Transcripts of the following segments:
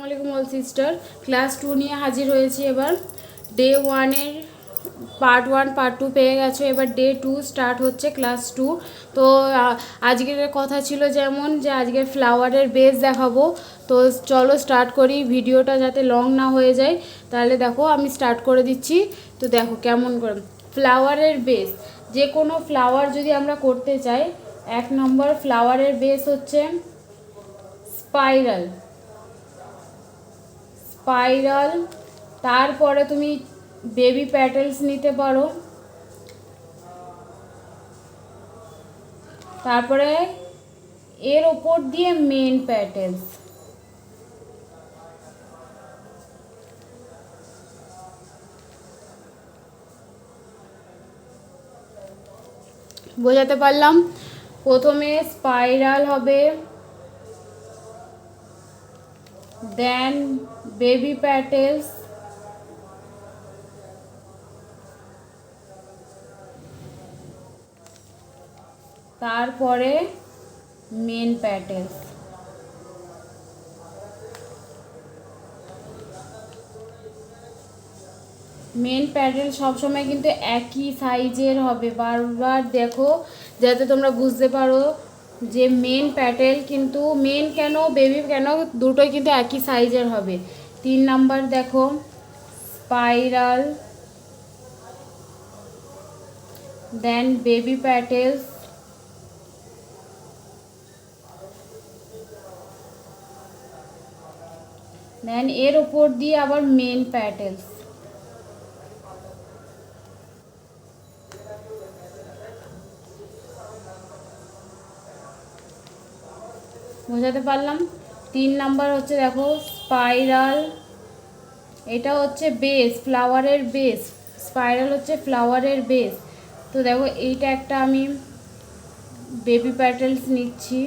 আসসালামু আলাইকুম all sister. Class 2 নিয়ে হাজির হয়েছি। এবার ডে 1-এর পার্ট 1 পার্ট 2 পেয়ে গেছো। এবার ডে 2 স্টার্ট হচ্ছে ক্লাস 2। তো আজকের কথা ছিল যেমন যে আজকের ফ্লাওয়ারের বেস দেখাবো। তো চলো স্টার্ট করি, ভিডিওটা যাতে লং না হয়ে যায়। তাহলে দেখো আমি স্টার্ট করে দিচ্ছি। তো দেখো কেমন করে ফ্লাওয়ারের বেস, যে কোনো ফ্লাওয়ার যদি আমরা করতে চাই, 1 নম্বর ফ্লাওয়ারের বেস হচ্ছে স্পাইরাল। স্পাইরাল, তারপরে তুমি বেবি প্যাটেলস নিতে পারো, তারপরে এর ওপর দিয়ে মেন প্যাটেলস। বোঝাতে পারলাম? প্রথমে স্পাইরাল হবে, দেন বেবি প্যাটেলস, তারপরে মেন প্যাটেলস। মেন প্যাটেল সবসময় কিন্তু একই সাইজের হবে। বারবার দেখো যাতে তোমরা বুঝতে পারো যে মেন প্যাটেল কিন্তু মেন কেন বেবি কেন দুটোই কিন্তু একই সাইজের হবে। 3 নাম্বার দেখো স্পাইরাল, দেন বেবি প্যাটেলস, দেন এর উপর দিয়ে আবার মেন প্যাটেলস। বোঝাতে পারলাম? 3 নাম্বার হচ্ছে দেখো স্পাইরাল, এটা হচ্ছে বেস, ফ্লাওয়ারের বেস। স্পাইরাল হচ্ছে ফ্লাওয়ারের বেস। তো দেখো এইটা একটা আমি বেবি প্যাটেলস নিচ্ছি,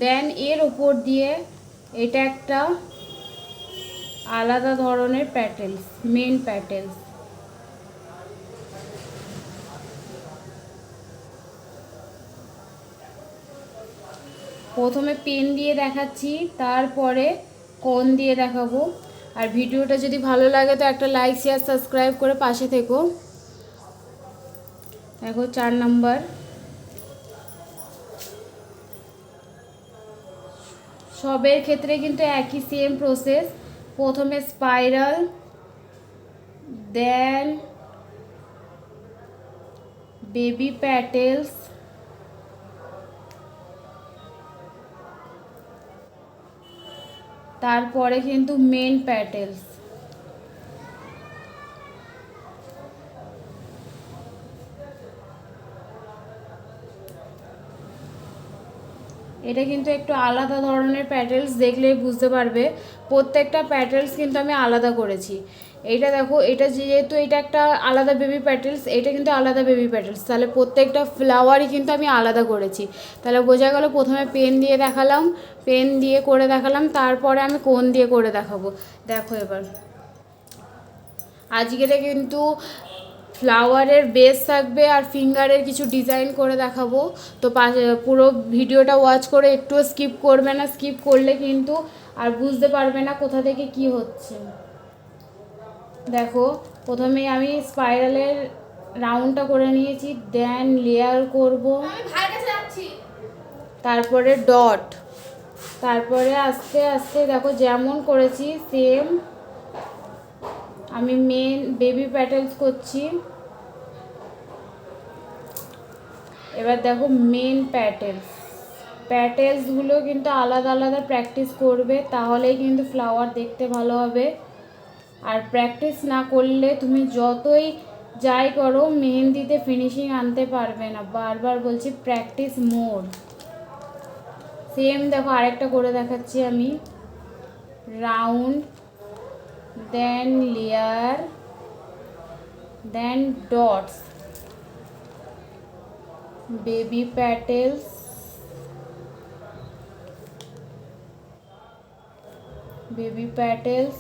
দেন এর উপর দিয়ে এটা একটা আলাদা ধরনের প্যাটেলস, মেন প্যাটেলস। প্রথমে পেন দিয়ে দেখাচ্ছি, তারপরে কোন দিয়ে দেখাবো। আর ভিডিওটা যদি ভালো লাগে তো একটা লাইক শেয়ার সাবস্ক্রাইব করে পাশে থেকো। দেখো 4 নাম্বার, সবের ক্ষেত্রে কিন্তু একই সেম প্রসেস। প্রথমে স্পাইরাল, দেন বেবি প্যাটেলস, তারপরে কিন্তু মেন প্যাটেলস। এটা কিন্তু একটু আলাদা ধরনের প্যাটেলস, দেখলেই বুঝতে পারবে। প্রত্যেকটা প্যাটেলস কিন্তু আমি আলাদা করেছি। এইটা দেখো, এটা যেহেতু এটা একটা আলাদা বেবি প্যাটেলস, এটা কিন্তু আলাদা বেবি প্যাটেলস, তাহলে প্রত্যেকটা ফ্লাওয়ারই কিন্তু আমি আলাদা করেছি। তাহলে বোঝা গেল? প্রথমে পেন দিয়ে দেখালাম, পেন দিয়ে করে দেখালাম, তারপরে আমি কোন দিয়ে করে দেখাবো। দেখো এবার আজকের কিন্তু ফ্লাওয়ারের বেস থাকবে আর ফিঙ্গারের কিছু ডিজাইন করে দেখাবো। তো পুরো ভিডিওটা ওয়াচ করে একটুও স্কিপ করবে না, স্কিপ করলে কিন্তু আর বুঝতে পারবে না কোথা থেকে কি হচ্ছে। দেখো প্রথমে আমি স্পাইরালের রাউন্ডটা করে নিয়েছি, দেন লেয়ার করব, তারপরে ডট, তারপরে আস্তে আস্তে দেখো যেমন করেছি সেম আমি মেন বেবি প্যাটেলস করছি। এবার দেখো মেন প্যাটেলসগুলো কিন্তু আলাদা আলাদা প্র্যাকটিস করবে, তাহলেই কিন্তু ফ্লাওয়ার দেখতে ভালো হবে। আর প্র্যাকটিস না করলে তুমি যতই যাই করো মেহেন্দিতে ফিনিশিং আনতে পারবে না। বারবার বলছি প্র্যাকটিস মোর। সেম দেখো আরেকটা করে দেখাচ্ছি আমি, round, then layer, then dots, baby petals, baby petals,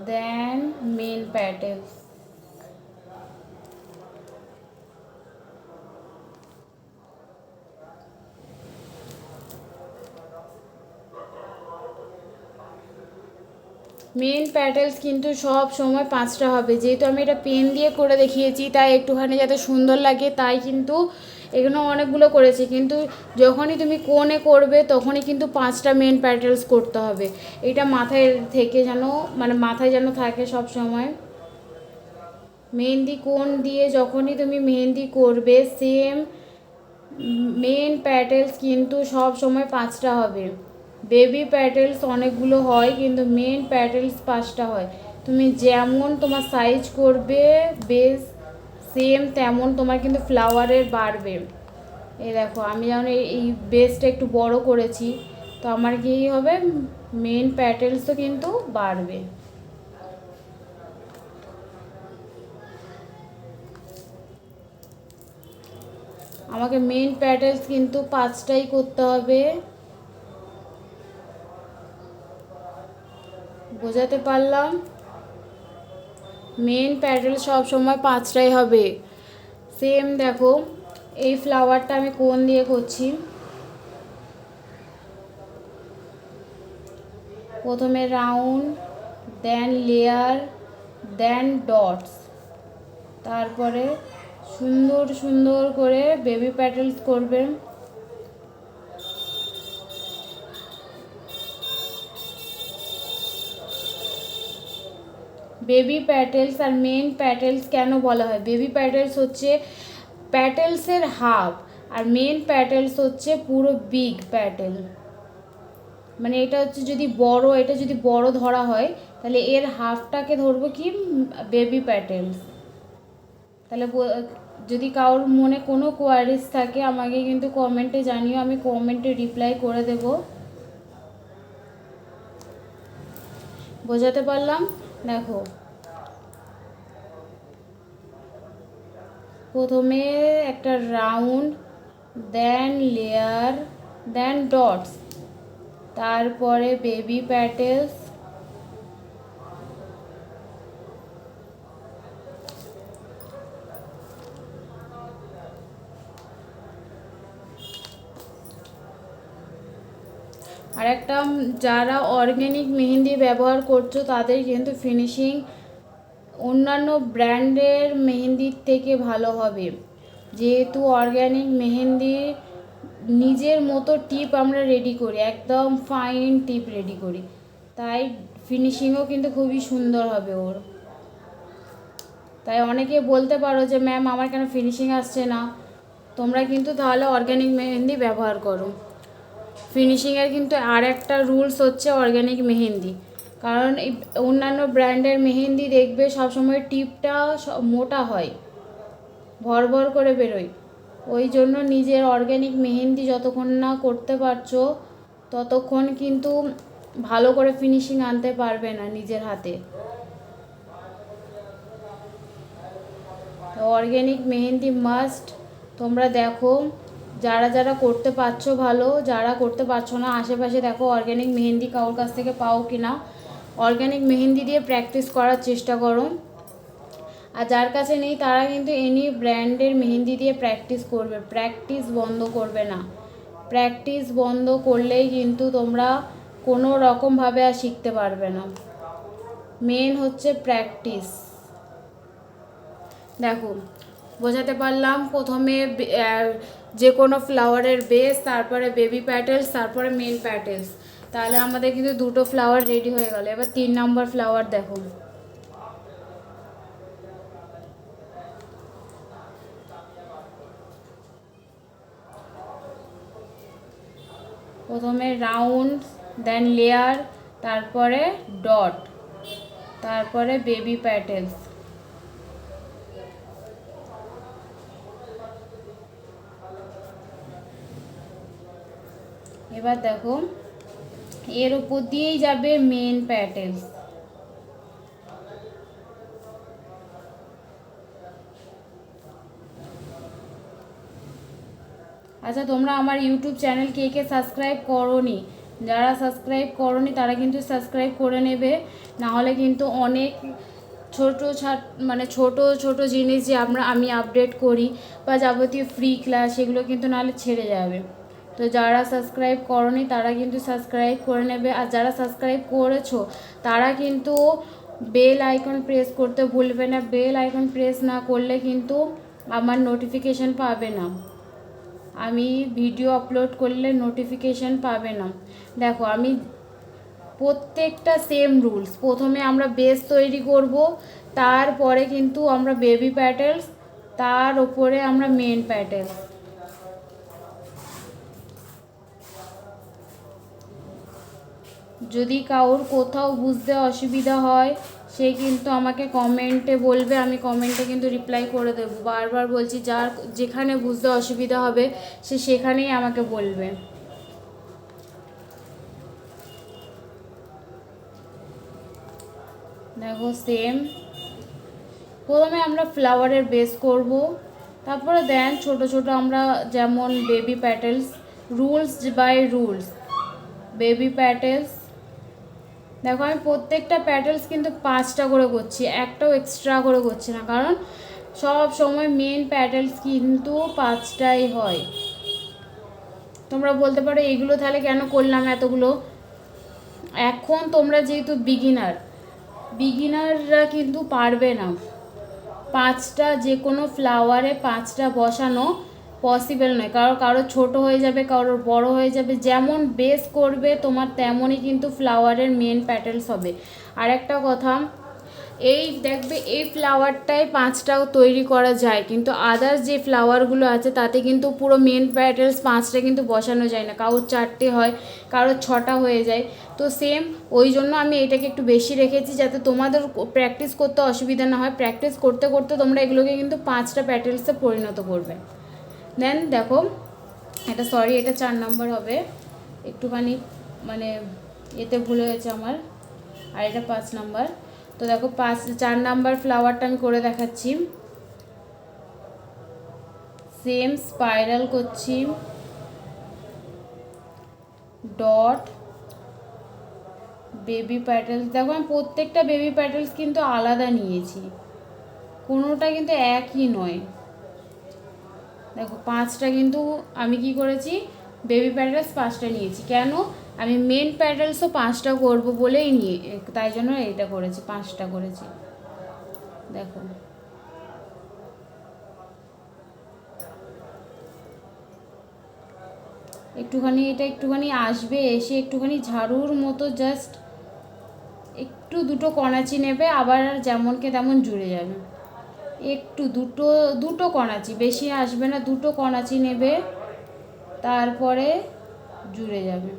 then main petals. Main petals কিন্তু সব সময় 5টা হবে, যেহেতু আমি এটা পেন দিয়ে করে দেখিয়েছি তাই একটুখানি যাতে সুন্দর লাগে তাই কিন্তু এখানে অনেকগুলো করেছি, কিন্তু যখনই তুমি কোণে করবে তখনই কিন্তু 5টা মেন প্যাটেলস করতে হবে। এটা মাথায় থেকে যেন মানে মাথায় যেন থাকে সব সময়। মেহেন্দি কোণ দিয়ে যখনই তুমি মেহেন্দি করবে সেম মেন প্যাটেলস কিন্তু সব সময় 5টা হবে। বেবি প্যাটেলস অনেকগুলো হয় কিন্তু মেন প্যাটেলস 5টা হয়। তুমি যেমন তোমার সাইজ করবে বেস সেম তেমন তোমার কিন্তু ফ্লাওয়ারের বাড়বে। এই দেখো আমি যেমন এই বেসটা একটু বড় করেছি, তো আমার কী হবে, মেন প্যাটেলসও কিন্তু বাড়বে। আমাকে মেন প্যাটেলস কিন্তু 5টাই করতে হবে। বোঝাতে পারলাম? মেন প্যাটেল সব সময় 5টাই হবে। সেম দেখো এই ফ্লাওয়ারটা আমি কোণ দিয়ে করছি। প্রথমে round, then layer, then dots, তারপরে সুন্দর সুন্দর করে বেবি প্যাটেলস করবে। বেবি প্যাটেলস আর মেন প্যাটেলস কেন বলা হয়? বেবি প্যাটেলস হচ্ছে প্যাটেলসের হাফ আর মেন প্যাটেলস হচ্ছে পুরো বিগ প্যাটেল। মানে এটা হচ্ছে যদি বড়, এটা যদি বড় ধরা হয় তাহলে এর হাফটাকে ধরবো কি বেবি প্যাটেলস। তাহলে যদি কারোর মনে কোনো কোয়ারিজ থাকে আমাকে কিন্তু কমেন্টে জানিও, আমি কমেন্টে রিপ্লাই করে দেব। বোঝাতে পারলাম? দেখো প্রথমে একটা round, then layer, then dots, তারপরে বেবি প্যাটেলস, আর একটা যারা অর্গ্যানিক মেহেন্দি ব্যবহার করছো তাদের কিন্তু ফিনিশিং অন্যান্য ব্র্যান্ডের মেহেন্দির থেকে ভালো হবে, যেহেতু অর্গ্যানিক মেহেন্দির নিজের মতো টিপ আমরা রেডি করি, একদম ফাইন টিপ রেডি করি, তাই ফিনিশিংও কিন্তু খুবই সুন্দর হবে ওর। তাই অনেকে বলতে পারো যে ম্যাম আমার কেন ফিনিশিং আসছে না, তোমরা কিন্তু তাহলে অর্গ্যানিক মেহেন্দি ব্যবহার করো। ফিনিশিংয়ের কিন্তু আর একটা রুলস হচ্ছে অর্গ্যানিক মেহেন্দি, কারণ এই অন্যান্য ব্র্যান্ডের মেহেন্দি দেখবে সবসময় টিপটা মোটা হয়, ভর ভর করে বেরোয়। ওই জন্য নিজের অর্গ্যানিক মেহেন্দি যতক্ষণ না করতে পারছো ততক্ষণ কিন্তু ভালো করে ফিনিশিং আনতে পারবে না নিজের হাতে। তো অর্গ্যানিক মেহেন্দি মাস্ট। তোমরা দেখো যারা যারা করতে পারছো ভালো, যারা করতে পারছো না আশেপাশে দেখো অর্গ্যানিক মেহেন্দি কারোর কাছ থেকে পাও কি না, অর্গ্যানিক মেহেন্দি দিয়ে প্র্যাকটিস করার চেষ্টা করো। আর যার কাছে নেই তারা কিন্তু এনি ব্র্যান্ডের মেহেন্দি দিয়ে প্র্যাকটিস করবে, প্র্যাকটিস বন্ধ করবে না। প্র্যাকটিস বন্ধ করলেই কিন্তু তোমরা কোনো রকমভাবে আর শিখতে পারবে না। মেন হচ্ছে প্র্যাকটিস। দেখো বোঝাতে পারলাম? প্রথমে যে কোনো ফ্লাওয়ারের বেস, তারপরে বেবি প্যাটেলস, তারপরে মেন প্যাটেলস, তাহলে আমাদের কিন্তু দুটো ফ্লাওয়ার রেডি হয়ে গেল। এবার 3 নম্বর ফ্লাওয়ার দেখো। প্রথমে রাউন্ড, দেন লেয়ার, তারপরে ডট, তারপরে বেবি প্যাটেলস। এবার দেখো এর উপর দিয়েই যাবে মেন প্যাটেলস। আচ্ছা তোমরা আমার ইউটিউব চ্যানেল কে কে সাবস্ক্রাইব করোনি যারা সাবস্ক্রাইব করনি তারা কিন্তু সাবস্ক্রাইব করে নেবে, নাহলে কিন্তু অনেক মানে ছোট ছোট জিনিস যে আমি আপডেট করি বা যাবতীয় ফ্রি ক্লাস সেগুলো কিন্তু নাহলে ছেড়ে যাবে। তো যারা সাবস্ক্রাইব করনি তারা কিন্তু সাবস্ক্রাইব করে নেবে, আর যারা সাবস্ক্রাইব করেছো তারা কিন্তু বেল আইকন প্রেস করতে ভুলবে না। বেল আইকন প্রেস না করলে কিন্তু আমার নোটিফিকেশান পাবে না, আমি ভিডিও আপলোড করলে নোটিফিকেশান পাবে না। দেখো আমি প্রত্যেকটা সেম রুলস, প্রথমে আমরা বেস তৈরি করব, তারপরে কিন্তু আমরা বেবি প্যাটেলস, তার উপরে আমরা মেন প্যাটেলস। যদি কারোর কোথাও বুঝতে অসুবিধা হয় সে কিন্তু আমাকে কমেন্টে বলবে, আমি কমেন্টে কিন্তু রিপ্লাই করে দেবো। বারবার বলছি, যার যেখানে বুঝতে অসুবিধা হবে সে সেখানেই আমাকে বলবে। দেখো সেম, প্রথমে আমরা ফ্লাওয়ারের বেস করব, তারপরে দেন ছোট ছোট আমরা যেমন baby petals, rules by rules baby petals. দেখো আমি প্রত্যেকটা প্যাটেলস কিন্তু 5টা করে করছি, একটাও এক্সট্রা করে করছি না, কারণ সব সময় মেন প্যাটেলস কিন্তু 5টাই হয়। তোমরা বলতে পারো এগুলো তাহলে কেন করলাম এতগুলো। এখন তোমরা যেহেতু বিগিনাররা কিন্তু পারবে না 5টা, যে কোনো ফ্লাওয়ারে 5টা বসানো পসিবল নয়, কারো ছোট হয়ে যাবে, কারোর বড় হয়ে যাবে। যেমন বেস করবে তোমার তেমনই কিন্তু ফ্লাওয়ারের মেন প্যাটেলস হবে। আর একটা কথা, এই দেখবে এই ফ্লাওয়ারটাই 5টাও তৈরি করা যায়, কিন্তু আদার্স যে ফ্লাওয়ারগুলো আছে তাতে কিন্তু পুরো মেন প্যাটেলস 5টা কিন্তু বসানো যায় না, কারোর 4টে হয়, কারোর 6টা হয়ে যায়। তো সেম ওই জন্য আমি এটাকে একটু বেশি রেখেছি, যাতে তোমাদের প্র্যাকটিস করতে অসুবিধা না হয়। প্র্যাকটিস করতে করতে তোমরা এগুলোকে কিন্তু 5টা প্যাটেলসে পরিণত করবে। দেন দেখো এটা এটা 4 নাম্বার হবে, একটুখানি মানে এতে ভুল হয়েছে আমার, আর এটা 5 নাম্বার। তো দেখো 4 নাম্বার ফ্লাওয়ারটা আমি করে দেখাচ্ছি। সেম স্পাইরাল করছি, ডট, বেবি প্যাটেলস। দেখো আমি প্রত্যেকটা বেবি প্যাটেলস কিন্তু আলাদা নিয়েছি, কোনোটা কিন্তু একই নয়। দেখো 5টা কিন্তু আমি কি করেছি, বেবি প্যাটেলস 5টা নিয়েছি। কেন, আমি মেন প্যাটেলসও 5টা করবো বলেই তাই জন্য এটা করেছি, 5টা করেছি। দেখো এটা একটুখানি আসবে, এসে একটুখানি ঝাড়ুর মতো জাস্ট একটু দুটো কণাচি নেবে, আবার যেমনকে তেমন জুড়ে যাবে। একটু দুটো কণাচি, বেশি আসবে না, দুটো কণাচি নেবে, তারপরে জুড়ে যাবে।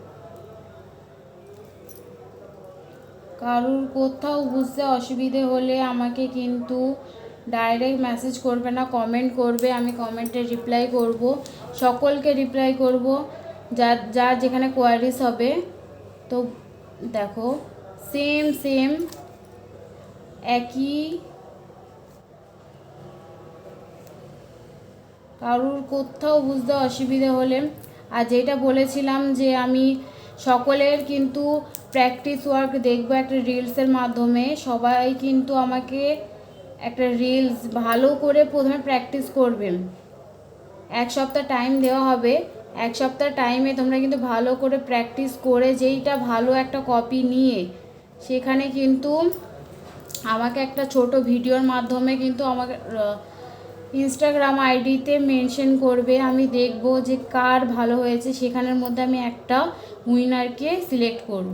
কারুর কোথাও বুঝতে অসুবিধে হলে আমাকে কিন্তু ডাইরেক্ট মেসেজ করবে না, কমেন্ট করবে, আমি কমেন্টে রিপ্লাই করব, সকলকে রিপ্লাই করব, যার যেখানে কোয়ারিজ হবে। তো দেখো সেম একই, কারুর কোথাও বুঝতে অসুবিধে হলে, আর যেটা বলেছিলাম যে আমি সকলের কিন্তু প্র্যাকটিস ওয়ার্ক দেখবো একটা রিলসের মাধ্যমে, সবাই কিন্তু আমাকে একটা রিলস ভালো করে প্রথমে প্র্যাকটিস করবেন। 1 সপ্তাহ টাইম দেওয়া হবে, 1 সপ্তাহ টাইমে তোমরা কিন্তু ভালো করে প্র্যাকটিস করে যেইটা ভালো একটা কপি নিয়ে সেখানে কিন্তু আমাকে একটা ছোট ভিডিওর মাধ্যমে কিন্তু আমাকে ইনস্টাগ্রাম আইডিতে মেনশন করবে। আমি দেখব যে কার ভালো হয়েছে, সেখানের মধ্যে আমি একটা উইনারকে সিলেক্ট করব।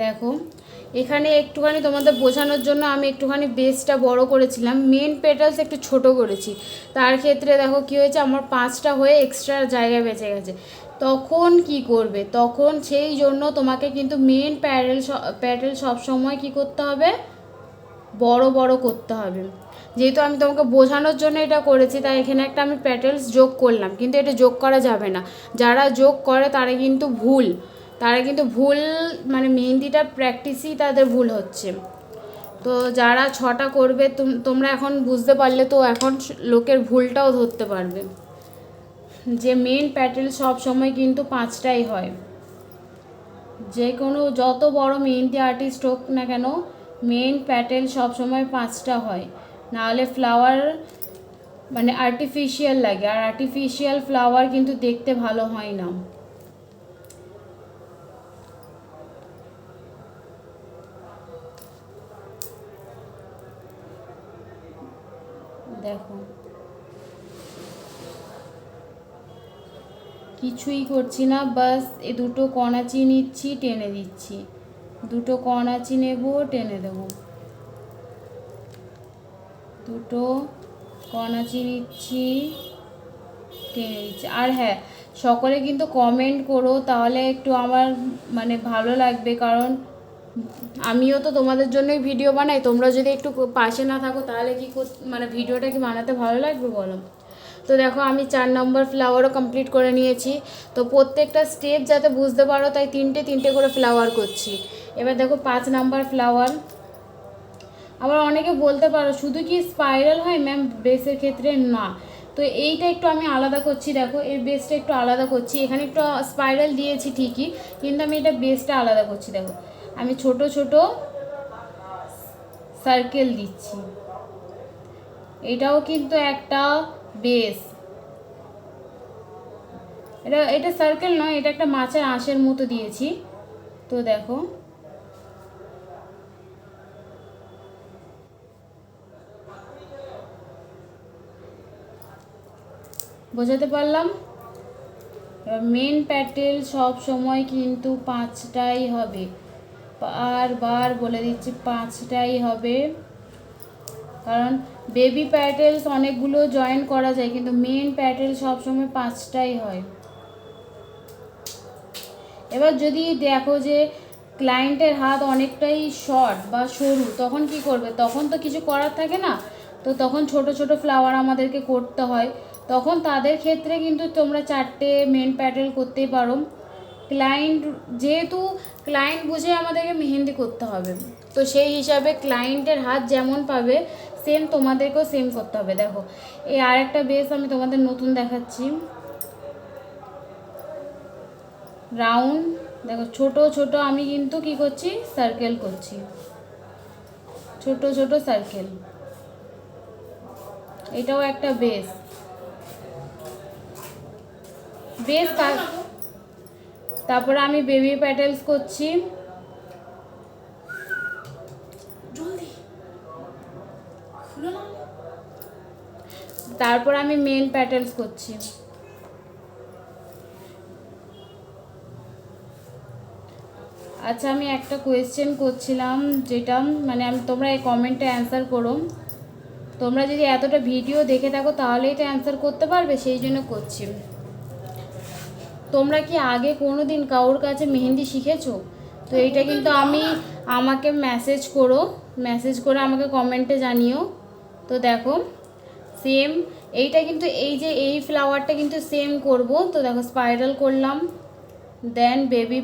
দেখো এখানে একটুখানি তোমাদের বোঝানোর জন্য আমি একটুখানি বেসটা বড় করেছিলাম, মেন পেটালস একটু ছোট করেছি। তার ক্ষেত্রে দেখো কি হয়েছে, আমার 5টা হয়ে এক্সট্রা জায়গায় বেঁচে গেছে। তখন কি করবে, তখন সেই জন্য তোমাকে কিন্তু মেন প্যাটেল সবসময় কি করতে হবে, বড় বড় করতে হবে। যেহেতু আমি তোমাকে বোঝানোর জন্য এটা করেছি, তাই এখানে একটা আমি প্যাটেলস যোগ করলাম, কিন্তু এটা যোগ করা যাবে না। যারা যোগ করে তারা কিন্তু ভুল, মানে মেহেন্দিটা প্র্যাকটিসই তাদের ভুল হচ্ছে। তো যারা 6টা করবে তোমরা এখন বুঝতে পারলে, তো এখন লোকের ভুলটাও ধরতে পারবে যে মেন প্যাটেল সব সময় কিন্তু 5টাই হয়। যে কোনো যত বড় মেহেন্দি আর্টিস্ট হোক না কেন, মেন প্যাটেল সব সময় 5টা হয়, নাহলে ফ্লাওয়ার মানে আর্টিফিশিয়াল লাগে, আর আর্টিফিশিয়াল ফ্লাওয়ার কিন্তু দেখতে ভালো হয় না। দেখো কিছুই করছি না, বাস এই দুটো কণাচি নিচ্ছি, টেনে দিচ্ছি, দুটো কণাচি নেব, টেনে দেব, দুটো কণাচি নিচ্ছি, টেনে দিচ্ছি। আর হ্যাঁ, সকলে কিন্তু কমেন্ট করো, তাহলে একটু আমার মানে ভালো লাগবে, কারণ আমিও তো তোমাদের জন্যই ভিডিও বানাই। তোমরা যদি একটু পাশে না থাকো তাহলে কি মানে ভিডিওটা কি বানাতে ভালো লাগবে বলো। তো দেখো আমি 4 নম্বর ফ্লাওয়ারও কমপ্লিট করে নিয়েছি। তো প্রত্যেকটা স্টেপ যাতে বুঝতে পারো তাই তিনটে করে ফ্লাওয়ার করছি। এবার দেখো 5 নাম্বার ফ্লাওয়ার। আবার অনেকে বলতে পারো শুধু কি স্পাইরাল হয় ম্যাম বেসের ক্ষেত্রে? না, তো এইটা একটু আমি আলাদা করছি। দেখো এর বেসটা একটু আলাদা করছি, এখানে একটু স্পাইরাল দিয়েছি ঠিকই, কিন্তু আমি এটা বেসটা আলাদা করছি। দেখো আমি ছোট ছোট সার্কেল দিচ্ছি, এটাও কিন্তু একটা বেস। এটা সার্কেল নয়, এটা একটা মাছের আঁশের মতো দিয়েছি। তো দেখো বোঝাতে পারলাম? মেন প্যাটেল সব সময় কিন্তু 5টাই হবে, বারবার বলে দিচ্ছি 5টাই হবে, কারণ বেবি প্যাটেলস অনেকগুলো জয়েন করা যায়, কিন্তু মেন প্যাটেল সব সময় 5টাই হয়। এবার যদি দেখো যে ক্লায়েন্টের হাত অনেকটাই শর্ট বা সরু, তখন কি করবে? তখন তো কিছু করার থাকে না, তো তখন ছোট ছোট ফ্লাওয়ার আমাদেরকে করতে হয়। তখন তাদের ক্ষেত্রে কিন্তু তোমরা 4টে মেন প্যাটেল করতেই পারো। যেহেতু ক্লায়েন্ট বুঝে আমাদেরকে মেহেন্দি করতে হবে, তো সেই হিসাবে ক্লায়েন্টের হাত যেমন পাবে সেম তোমাদেরকেও সেম করতে হবে। দেখো এই আরেকটা বেস আমি তোমাদের নতুন দেখাচ্ছি, রাউন্ড। দেখো ছোট ছোট আমি কিন্তু কি করছি, সার্কেল করছি, ছোট ছোট সার্কেল, এটাও একটা বেস। তারপরে আমি বেবি প্যাটেলস করছি, তারপর আমি মেন প্যাটেলস করছি। আচ্ছা আমি একটা কোয়েশ্চেন করছিলাম, যেটা মানে তোমরা এই কমেন্টে অ্যান্সার করো। তোমরা যদি এতটা ভিডিও দেখে থাকো তাহলেই তো অ্যান্সার করতে পারবে, সেই জন্য করছি। তোমরা কি আগে কোনো দিন কারোর কাছে মেহেন্দি শিখেছো? তো এইটা কিন্তু আমাকে মেসেজ করে আমাকে কমেন্টে জানিও। তো দেখো সেম এইটা কিন্তু এই ফ্লাওয়ারটা কিন্তু সেম করব। তো দেখো স্পাইরাল করলাম, দেন বেবি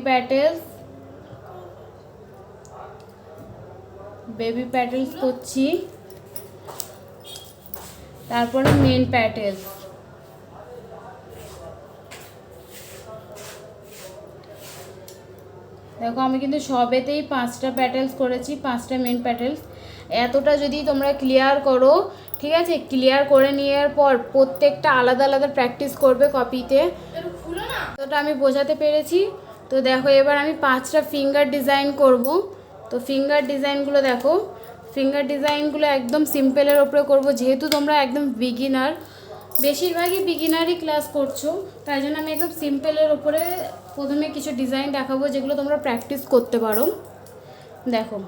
প্যাটেলস করছি, তারপরে মেন প্যাটেলস। দেখো আমি কিন্তু সবেতেই 5টা প্যাটেলস করেছি, 5টা মেন প্যাটেলস। এতটা যদি তোমরা ক্লিয়ার করো, ঠিক আছে, ক্লিয়ার করে নেওয়ার পর প্রত্যেকটা আলাদা আলাদা প্র্যাকটিস করবে কপিতে। তোটা আমি বোঝাতে পেরেছি। তো দেখো এবার আমি 5টা ফিঙ্গার ডিজাইন করব। তো ফিঙ্গার ডিজাইনগুলো দেখো, ফিঙ্গার ডিজাইনগুলো একদম সিম্পলের ওপরে করব, যেহেতু তোমরা একদম বিগিনার, বেশিরভাগই বিগিনারই ক্লাস করছো, তাই জন্য আমি একদম সিম্পলের ওপরে প্রথমে কিছু ডিজাইন দেখাবো যেগুলো তোমরা প্র্যাকটিস করতে পারো। দেখো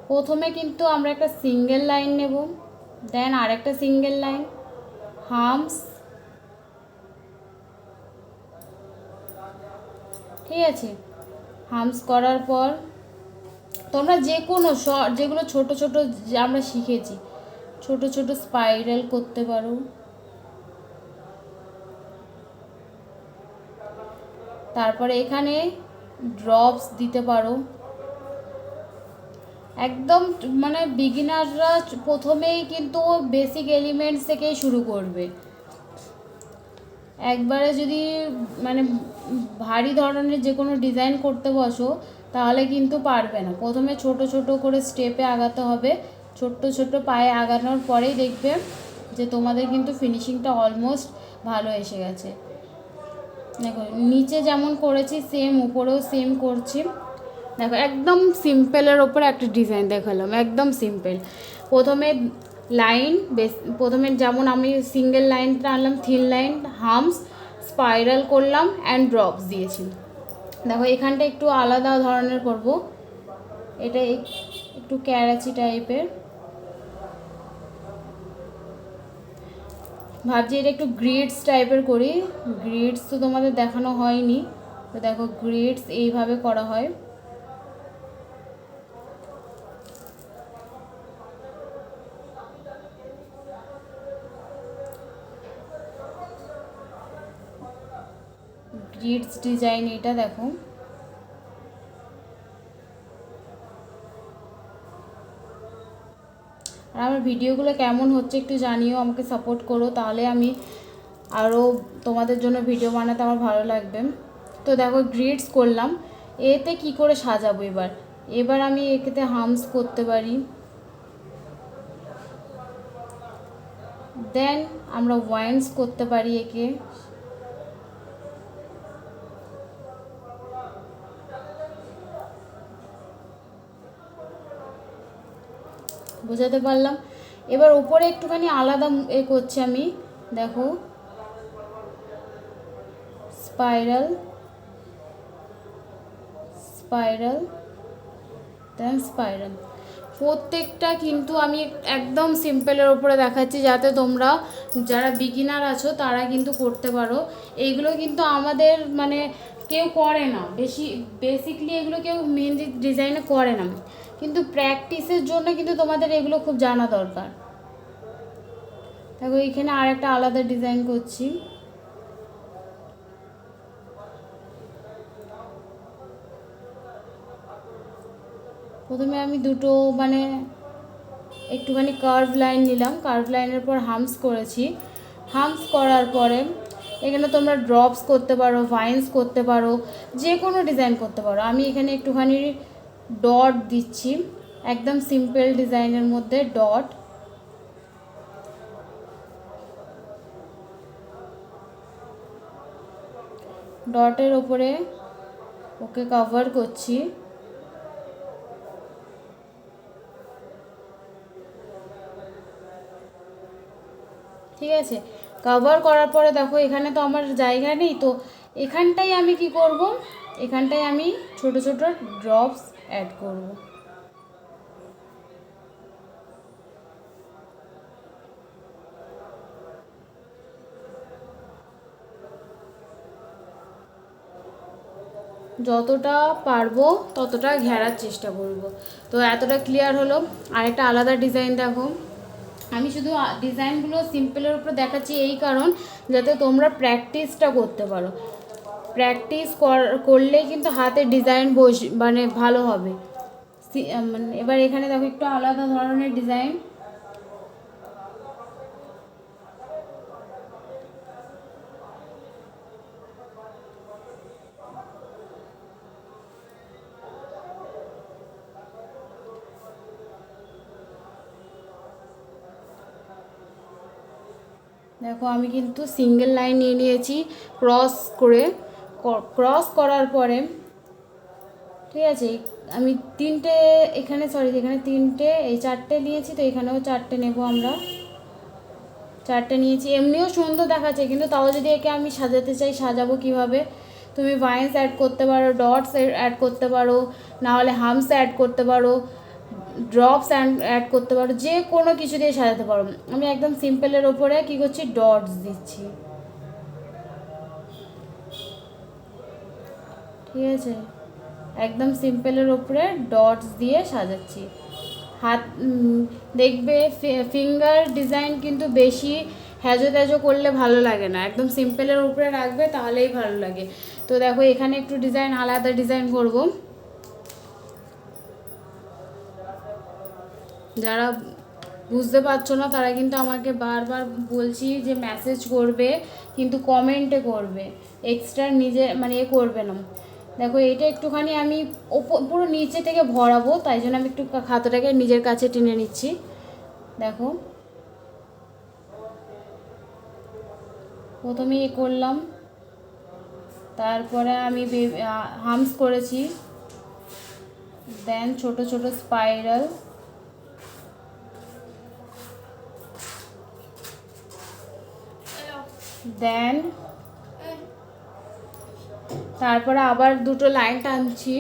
প্রথমে কিন্তু আমরা একটা সিঙ্গেল লাইন নেব, দেন আরেকটা সিঙ্গেল লাইন, হামস, ঠিক আছে। হামস করার পর তোমরা যে কোনো যেগুলো ছোট ছোট আমরা শিখেছি, ছোট ছোট স্পাইরাল করতে পারো। তারপরে এখানে ড্রপস দিতে পারো, একদম মানে বিগিনাররা প্রথমেই কিন্তু বেসিক এলিমেন্টস থেকেই শুরু করবে। একবারে যদি মানে ভারী ধরনের যে কোনো ডিজাইন করতে বসো তাহলে কিন্তু পারবে না। প্রথমে ছোট ছোট করে স্টেপে আগাতে হবে, ছোট্ট ছোট্ট পায়ে আগানোর পরেই দেখবে যে তোমাদের কিন্তু ফিনিশিংটা অলমোস্ট ভালো এসে গেছে। দেখো নিচে যেমন করেছি সেম উপরেও সেম করছি। দেখো একদম সিম্পলের ওপরে একটা ডিজাইন দেখালাম, একদম সিম্পল। প্রথমে লাইন প্রথমে যেমন আমি সিঙ্গেল লাইনটা আনলাম, থিন লাইন, হামস, স্পাইরাল করলাম অ্যান্ড ড্রপস দিয়েছি। দেখো এখানটা একটু আলাদা ধরনের করব, এটা একটু ক্যারাচি টাইপের ভাবছি, এটা একটু গ্রিডস টাইপের করি। গ্রিডস তো তোমাদের দেখানো হয়নি, তো দেখো গ্রিডস এইভাবে করা হয়। গ্রিডস ডিজাইন এটা দেখো। আর আমার ভিডিওগুলো কেমন হচ্ছে একটু জানিও, আমাকে সাপোর্ট করো, তাহলে আমি আরও তোমাদের জন্য ভিডিও বানাতে আমার ভালো লাগবে। তো দেখো গ্রিডস করলাম, এতে কি করে সাজাবো এবার আমি এতে হামস করতে পারি, দেন আমরা ওয়াইন্স করতে পারি একে। বোঝাতে পারলাম? এবার উপরে একটুখানি আলাদা করছি আমি, দেখো স্পাইরাল, স্পাইরাল, দেন স্পাইরাল। প্রত্যেকটা কিন্তু আমি একদম সিম্পলের ওপরে দেখাচ্ছি যাতে তোমরা যারা বিগিনার আছো তারা কিন্তু করতে পারো। এইগুলো কিন্তু আমাদের মানে কেউ করে না, বেসিকলি এগুলো কেউ মেহেন্দি ডিজাইনে করে না, কিন্তু প্র্যাকটিসের জন্য কিন্তু তোমাদের এগুলো খুব জানা দরকার। দেখো এখানে আর একটা আলাদা ডিজাইন করছি। প্রথমে আমি দুটো মানে একটুখানি কার্ভ লাইন নিলাম, কার্ভ লাইনের পর হামস করেছি। হামস করার পরে এখানে তোমরা ড্রপস করতে পারো, ভাইন্স করতে পারো, যে কোনো ডিজাইন করতে পারো। আমি এখানে একটুখানি ডট দিচ্ছি, একদম সিম্পল ডিজাইনের মধ্যে ডট। ডটের ওপরে ওকে কভার করছি। ঠিক আছে, কভার করার পরে দেখো এখানে তো আমার জায়গা নেই, তো এখানটাই আমি কি করব, এখানটায় আমি ছোট ছোট ড্রপস অ্যাড করব। যতটা পারবো ততটা ঘেরার চেষ্টা করব। তো এতটা ক্লিয়ার হলো। আরেকটা আলাদা ডিজাইন দেখো, আমি শুধু ডিজাইনগুলো সিম্পলের উপর দেখাচ্ছি এই কারণ যাতে তোমরা প্র্যাকটিসটা করতে পারো। প্র্যাকটিস করলেই কিন্তু হাতে ডিজাইন মানে ভালো হবে। মানে এবার এখানে দেখো একটু আলাদা ধরনের ডিজাইন। দেখো আমি কিন্তু সিঙ্গেল লাইন নিয়ে নিয়েছি, ক্রস করে, ক্রস করার পরে ঠিক আছে আমি তিনটে এখানে এখানে তিনটে, এই চারটে নিয়েছি, তো এখানেও চারটে নেব আমরা। চারটে নিয়েছি, এমনিও সুন্দর দেখাচ্ছে, কিন্তু তাও যদি একে আমি সাজাতে চাই সাজাবো কিভাবে? তুমি ভাইন্স অ্যাড করতে পারো, ডটস অ্যাড করতে পারো, নাহলে হামস অ্যাড করতে পারো, ড্রপস অ্যাড করতে পারো, যে কোনো কিছু দিয়ে সাজাতে পারো। আমি একদম সিম্পলের ওপরে কী করছি, ডটস দিচ্ছি। ঠিক আছে, একদম সিম্পলের ওপরে ডটস দিয়ে সাজাচ্ছি। হাত দেখবে ফিঙ্গার ডিজাইন কিন্তু বেশি হ্যাজো ত্যাজো করলে ভালো লাগে না, একদম সিম্পলের উপরে রাখবে তাহলেই ভালো লাগে। তো দেখো এখানে একটু ডিজাইন আলাদা ডিজাইন করব। যারা বুঝতে পারছো না তারা কিন্তু আমাকে বারবার বলছি যে মেসেজ করবে, কিন্তু কমেন্টে করবে, এক্সট্রা নিজে মানে করবে না। দেখো এটা একটুখানি আমি পুরো নিচে থেকে ভরাবো, তাই জন্য আমি একটু খাতাটাকে নিজের কাছে টেনে নিচ্ছি। দেখো প্রথমে করলাম, তারপরে আমি হামস করেছি, দেন ছোট ছোট স্পাইরাল, দেন তারপরে আবার দুটো লাইন টানছি,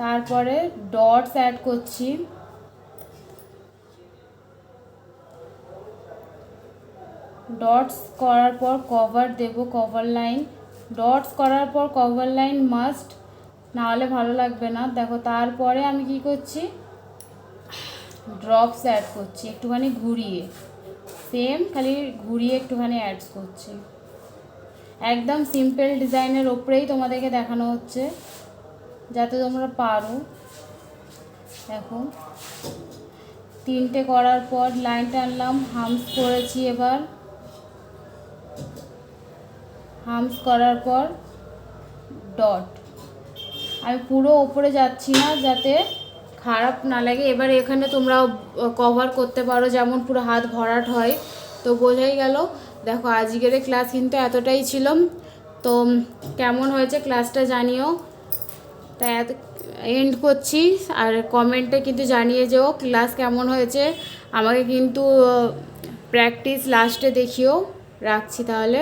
তারপরে ডটস অ্যাড করছি, ডটস করার পর কভার দেব, কভার লাইন, ডটস করার পর কভার লাইন মাস্ট, নাহলে ভালো লাগবে না। দেখো তারপরে আমি কি করছি, ড্রপস অ্যাড করছি একটুখানি ঘুরিয়ে, সেম খালি ঘুরিয়ে একটুখানি অ্যাড করছি। একদম সিম্পল ডিজাইনের ওপরেই তোমাদেরকে দেখানো হচ্ছে যাতে তোমরা পারো। দেখো তিনটে করার পর লাইন টানলাম, হামস করেছি, এবার হামস করার পর ডট। আমি পুরো ওপরে যাচ্ছি না যাতে খারাপ না লাগে। এবার এখানে তোমরা কভার করতে পারো, যেমন পুরো হাত ভরাট হয়, তো বোঝাই গেল। দেখো আজকের ক্লাস কিন্তু এতটাই ছিল, তো কেমন হয়েছে ক্লাসটা জানিও। তাই এন্ড করছি, আর কমেন্টে কিন্তু জানিয়ে যেও ক্লাস কেমন হয়েছে। আমাকে কিন্তু প্র্যাকটিস লাস্টে দেখিও। রাখছি তাহলে।